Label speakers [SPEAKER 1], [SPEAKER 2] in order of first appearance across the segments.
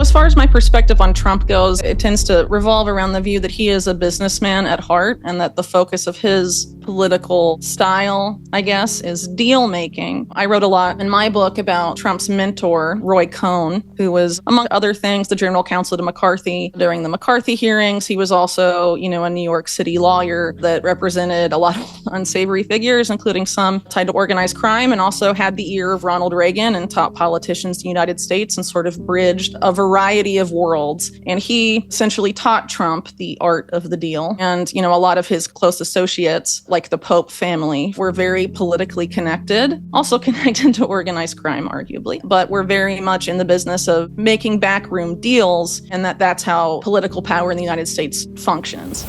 [SPEAKER 1] As far as my perspective on Trump goes, it tends to revolve around the view that he is a businessman at heart and that the focus of his political style, I guess, is deal making. I wrote a lot in my book about Trump's mentor, Roy Cohn, who was, among other things, the general counsel to McCarthy during the McCarthy hearings. He was also, a New York City lawyer that represented a lot of unsavory figures, including some tied to organized crime, and also had the ear of Ronald Reagan and top politicians in the United States and sort of bridged a variety of worlds. And he essentially taught Trump the art of the deal. And, a lot of his close associates, like the Pope family, were very politically connected, also connected to organized crime, arguably, but were very much in the business of making backroom deals, and that's how political power in the United States functions.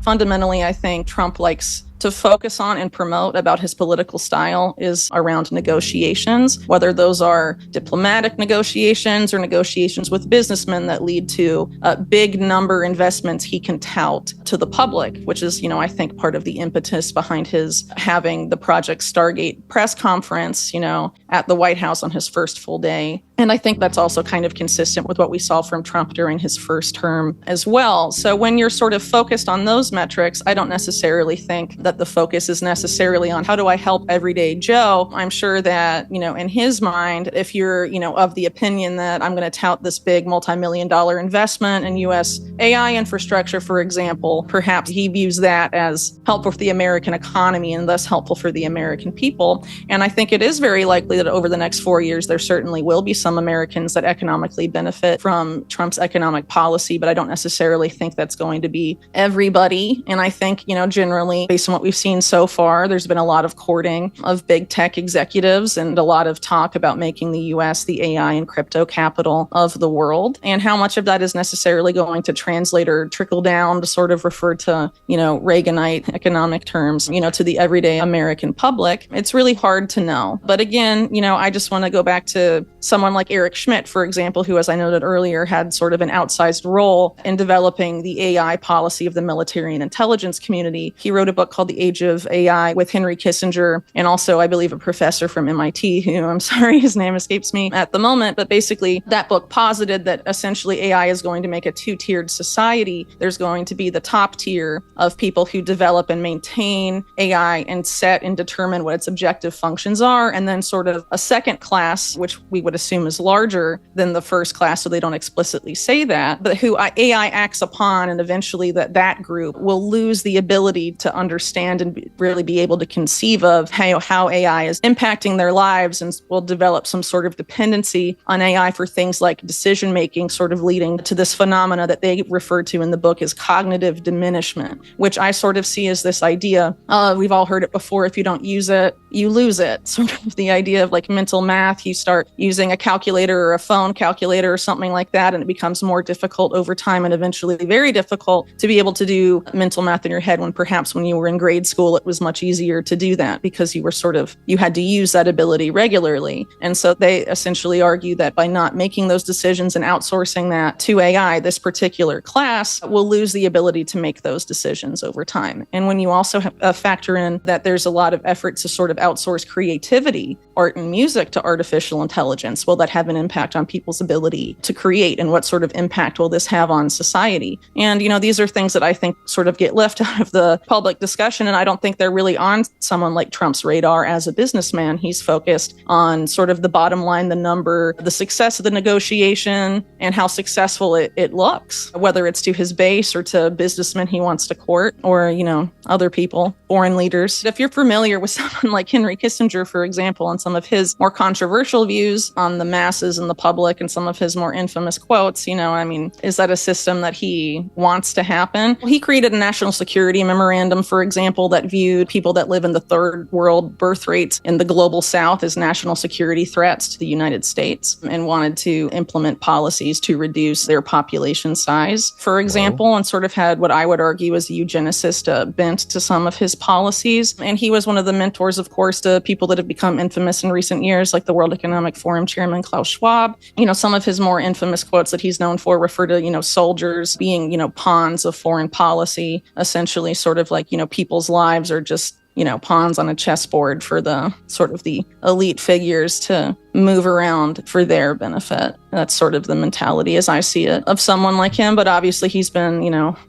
[SPEAKER 1] Fundamentally, I think Trump likes to focus on and promote about his political style is around negotiations, whether those are diplomatic negotiations or negotiations with businessmen that lead to big number investments he can tout to the public, which is, I think part of the impetus behind his having the Project Stargate press conference, at the White House on his first full day. And I think that's also kind of consistent with what we saw from Trump during his first term as well. So when you're sort of focused on those metrics, I don't necessarily think that the focus is necessarily on how do I help everyday Joe. I'm sure that, in his mind, if you're, of the opinion that I'm going to tout this big multi-million-dollar investment in U.S. AI infrastructure, for example, perhaps he views that as helpful for the American economy and thus helpful for the American people. And I think it is very likely that over the next 4 years, there certainly will be some Americans that economically benefit from Trump's economic policy, but I don't necessarily think that's going to be everybody. And I think, generally, based on what we've seen so far, there's been a lot of courting of big tech executives and a lot of talk about making the U.S. the AI and crypto capital of the world. And how much of that is necessarily going to translate or trickle down to sort of refer to, Reaganite economic terms, to the everyday American public, it's really hard to know. But again, I just want to go back to someone like Eric Schmidt, for example, who, as I noted earlier, had sort of an outsized role in developing the AI policy of the military and intelligence community. He wrote a book called The Age of AI with Henry Kissinger, and also, I believe, a professor from MIT, who I'm sorry, his name escapes me at the moment. But basically, that book posited that essentially AI is going to make a two-tiered society. There's going to be the top tier of people who develop and maintain AI and set and determine what its objective functions are, and then sort of a second class, which we would assume is larger than the first class, so they don't explicitly say that, but who AI acts upon, and eventually that group will lose the ability to understand and really be able to conceive of how AI is impacting their lives, and will develop some sort of dependency on AI for things like decision making, sort of leading to this phenomena that they refer to in the book as cognitive diminishment, which I sort of see as this idea, we've all heard it before, if you don't use it, you lose it. Sort of the idea of like mental math, you start using a calculator or a phone calculator or something like that, and it becomes more difficult over time and eventually very difficult to be able to do mental math in your head, when perhaps when you were in grade school, it was much easier to do that because you had to use that ability regularly. And so they essentially argue that by not making those decisions and outsourcing that to AI, this particular class will lose the ability to make those decisions over time. And when you also factor in that there's a lot of efforts to sort of outsource creativity, art and music, to artificial intelligence, will that have an impact on people's ability to create, and what sort of impact will this have on society? And, these are things that I think sort of get left out of the public discussion, and I don't think they're really on someone like Trump's radar as a businessman. He's focused on sort of the bottom line, the number, the success of the negotiation, and how successful it looks, whether it's to his base or to businessmen he wants to court, or, other people, foreign leaders. If you're familiar with someone like Henry Kissinger, for example, and some of his more controversial views on the masses and the public, and some of his more infamous quotes, is that a system that he wants to happen? Well, he created a national security memorandum, for example, that viewed people that live in the third world birth rates in the global south as national security threats to the United States, and wanted to implement policies to reduce their population size, for example, and sort of had what I would argue was a eugenicist bent to some of his policies. And he was one of the mentors, of course, to people that have become infamous in recent years, like the World Economic Forum chairman Klaus Schwab. Some of his more infamous quotes that he's known for refer to, soldiers being, pawns of foreign policy, essentially sort of like, people's lives are just, pawns on a chessboard for the sort of the elite figures to move around for their benefit. That's sort of the mentality as I see it of someone like him. But obviously he's been,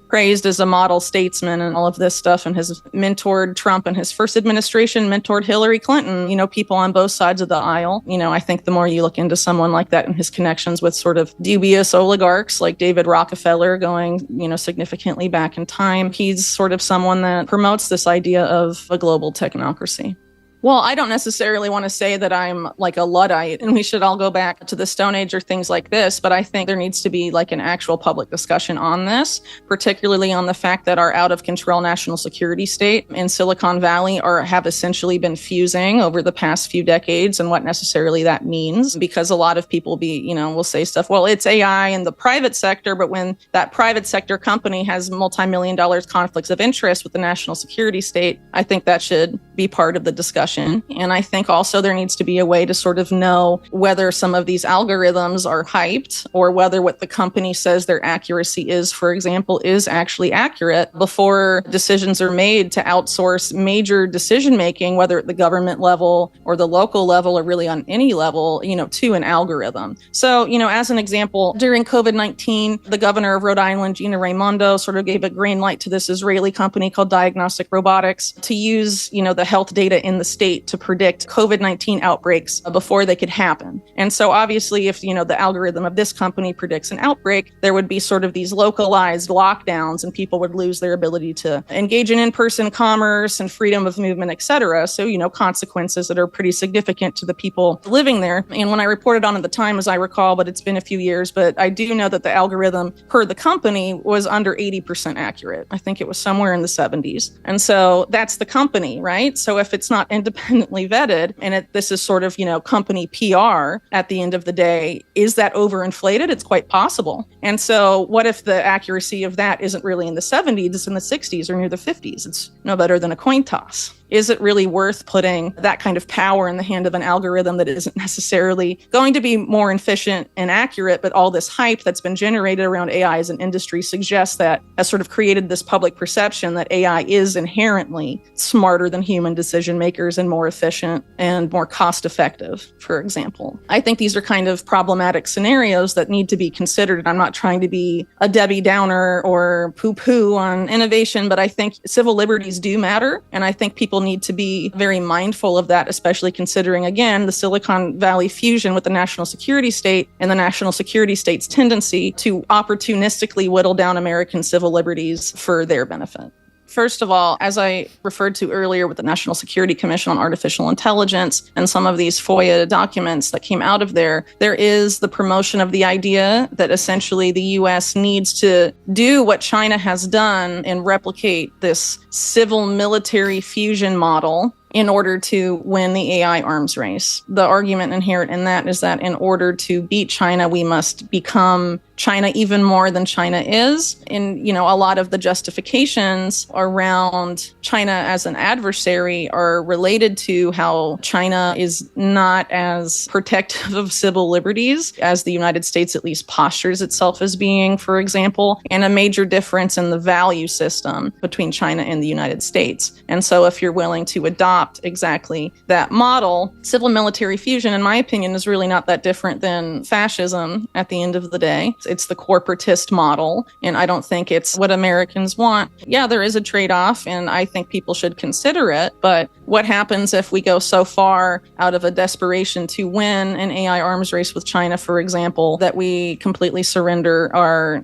[SPEAKER 1] praised as a model statesman and all of this stuff, and has mentored Trump in his first administration, mentored Hillary Clinton, people on both sides of the aisle. I think the more you look into someone like that and his connections with sort of dubious oligarchs like David Rockefeller going, significantly back in time, he's sort of someone that promotes this idea of a global technocracy. Well, I don't necessarily want to say that I'm like a Luddite and we should all go back to the Stone Age or things like this, but I think there needs to be like an actual public discussion on this, particularly on the fact that our out of control national security state in Silicon Valley have essentially been fusing over the past few decades, and what necessarily that means, because a lot of people will say stuff, well, it's AI in the private sector, but when that private sector company has multi-million dollars conflicts of interest with the national security state, I think that should be part of the discussion. And I think also there needs to be a way to sort of know whether some of these algorithms are hyped or whether what the company says their accuracy is, for example, is actually accurate before decisions are made to outsource major decision making, whether at the government level or the local level or really on any level, to an algorithm. So, as an example, during COVID-19, the governor of Rhode Island, Gina Raimondo, sort of gave a green light to this Israeli company called Diagnostic Robotics to use, the health data in the state to predict COVID-19 outbreaks before they could happen. And so obviously if, the algorithm of this company predicts an outbreak, there would be sort of these localized lockdowns and people would lose their ability to engage in in-person commerce and freedom of movement, et cetera. So, consequences that are pretty significant to the people living there. And when I reported on at the time, as I recall, but it's been a few years, but I do know that the algorithm per the company was under 80% accurate. I think it was somewhere in the 70s. And so that's the company, right? So if it's not independently vetted, and this is sort of, company PR at the end of the day, is that overinflated? It's quite possible. And so what if the accuracy of that isn't really in the 70s, it's in the 60s or near the 50s? It's no better than a coin toss. Is it really worth putting that kind of power in the hand of an algorithm that isn't necessarily going to be more efficient and accurate, but all this hype that's been generated around AI as an industry suggests that has sort of created this public perception that AI is inherently smarter than human decision makers and more efficient and more cost effective, for example. I think these are kind of problematic scenarios that need to be considered. And I'm not trying to be a Debbie Downer or poo-poo on innovation, but I think civil liberties do matter. And I think people need to be very mindful of that, especially considering, again, the Silicon Valley fusion with the national security state and the national security state's tendency to opportunistically whittle down American civil liberties for their benefit. First of all, as I referred to earlier with the National Security Commission on Artificial Intelligence and some of these FOIA documents that came out of there is the promotion of the idea that essentially the U.S. needs to do what China has done and replicate this civil military fusion model in order to win the AI arms race. The argument inherent in that is that in order to beat China, we must become China even more than China is. And, a lot of the justifications around China as an adversary are related to how China is not as protective of civil liberties as the United States at least postures itself as being, for example, and a major difference in the value system between China and the United States. And so if you're willing to adopt exactly that model, civil military fusion, in my opinion, is really not that different than fascism at the end of the day. It's the corporatist model, and I don't think it's what Americans want. Yeah, there is a trade-off, and I think people should consider it, but what happens if we go so far out of a desperation to win an AI arms race with China, for example, that we completely surrender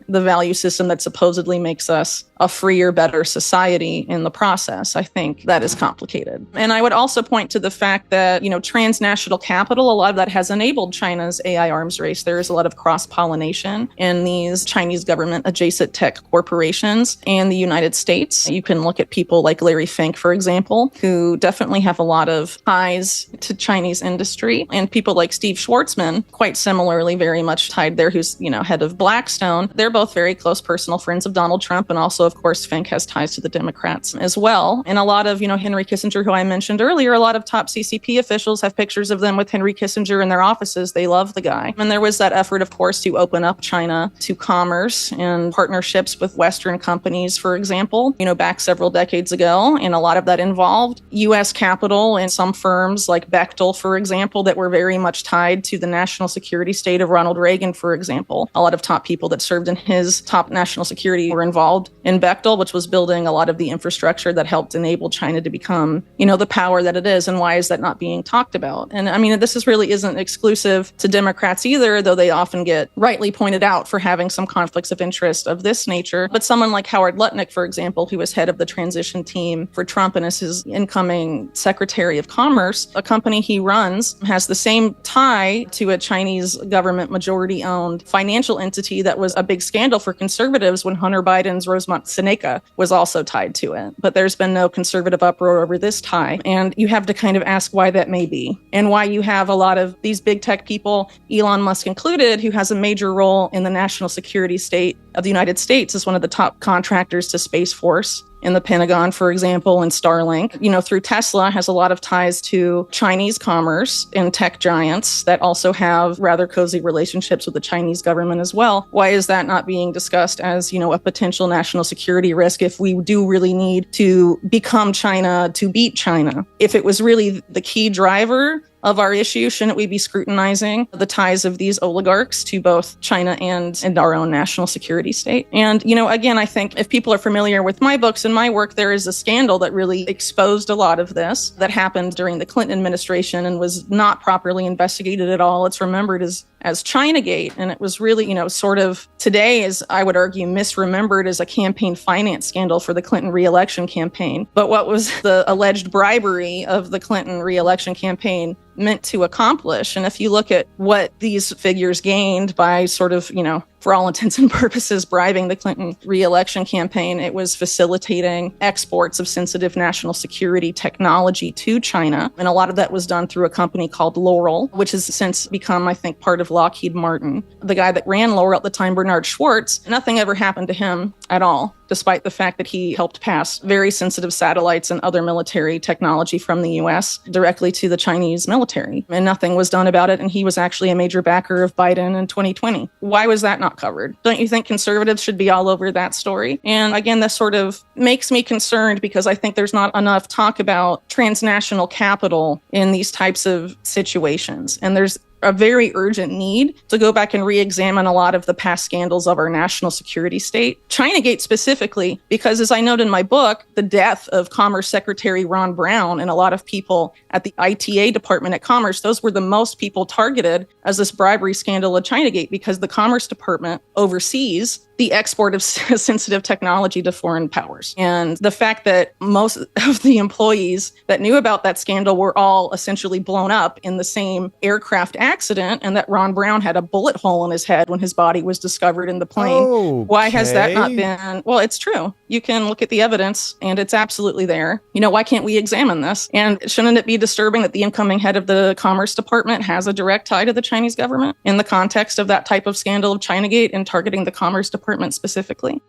[SPEAKER 1] the value system that supposedly makes us a freer, better society in the process? I think that is complicated. And I would also point to the fact that, transnational capital, a lot of that has enabled China's AI arms race. There is a lot of cross-pollination in these Chinese government adjacent tech corporations and the United States. You can look at people like Larry Fink, for example, who definitely have a lot of ties to Chinese industry, and people like Steve Schwartzman, quite similarly, very much tied there, who's, head of Blackstone. They're both very close personal friends of Donald Trump and also of course, Fink has ties to the Democrats as well. And a lot of, Henry Kissinger, who I mentioned earlier, a lot of top CCP officials have pictures of them with Henry Kissinger in their offices. They love the guy. And there was that effort, of course, to open up China to commerce and partnerships with Western companies, for example, back several decades ago. And a lot of that involved U.S. capital and some firms like Bechtel, for example, that were very much tied to the national security state of Ronald Reagan, for example. A lot of top people that served in his top national security were involved in Bechtel, which was building a lot of the infrastructure that helped enable China to become, the power that it is. And why is that not being talked about? And I mean, this really isn't exclusive to Democrats either, though they often get rightly pointed out for having some conflicts of interest of this nature. But someone like Howard Lutnick, for example, who was head of the transition team for Trump and is his incoming Secretary of Commerce, a company he runs has the same tie to a Chinese government majority-owned financial entity that was a big scandal for conservatives when Hunter Biden's Rosemont Seneca was also tied to it. But there's been no conservative uproar over this tie. And you have to kind of ask why that may be and why you have a lot of these big tech people, Elon Musk included, who has a major role in the national security state of the United States as one of the top contractors to Space Force in the Pentagon, for example, and Starlink, through Tesla, has a lot of ties to Chinese commerce and tech giants that also have rather cozy relationships with the Chinese government as well. Why is that not being discussed as, a potential national security risk if we do really need to become China to beat China? If it was really the key driver of our issue, shouldn't we be scrutinizing the ties of these oligarchs to both China and our own national security state? And, again, I think if people are familiar with my books and my work, there is a scandal that really exposed a lot of this that happened during the Clinton administration and was not properly investigated at all. It's remembered as Chinagate. And it was really, sort of today, as I would argue, misremembered as a campaign finance scandal for the Clinton re-election campaign. But what was the alleged bribery of the Clinton re-election campaign meant to accomplish? And if you look at what these figures gained by sort of, for all intents and purposes, bribing the Clinton re-election campaign, it was facilitating exports of sensitive national security technology to China. And a lot of that was done through a company called Laurel, which has since become, I think, part of Lockheed Martin. The guy that ran Laurel at the time, Bernard Schwartz, nothing ever happened to him at all, despite the fact that he helped pass very sensitive satellites and other military technology from the U.S. directly to the Chinese military. And nothing was done about it. And he was actually a major backer of Biden in 2020. Why was that not covered? Don't you think conservatives should be all over that story? And again, this sort of makes me concerned because I think there's not enough talk about transnational capital in these types of situations. And there's a very urgent need to go back and re-examine a lot of the past scandals of our national security state. Chinagate specifically, because as I note in my book, the death of Commerce Secretary Ron Brown and a lot of people at the ITA department at Commerce, those were the most people targeted as this bribery scandal of Chinagate because the Commerce Department oversees the export of sensitive technology to foreign powers. And the fact that most of the employees that knew about that scandal were all essentially blown up in the same aircraft accident, and that Ron Brown had a bullet hole in his head when his body was discovered in the plane.
[SPEAKER 2] Okay.
[SPEAKER 1] Why has that not been? Well, it's true. You can look at the evidence and it's absolutely there. Why can't we examine this? And shouldn't it be disturbing that the incoming head of the Commerce Department has a direct tie to the Chinese government in the context of that type of scandal of Chinagate and targeting the Commerce Department specifically?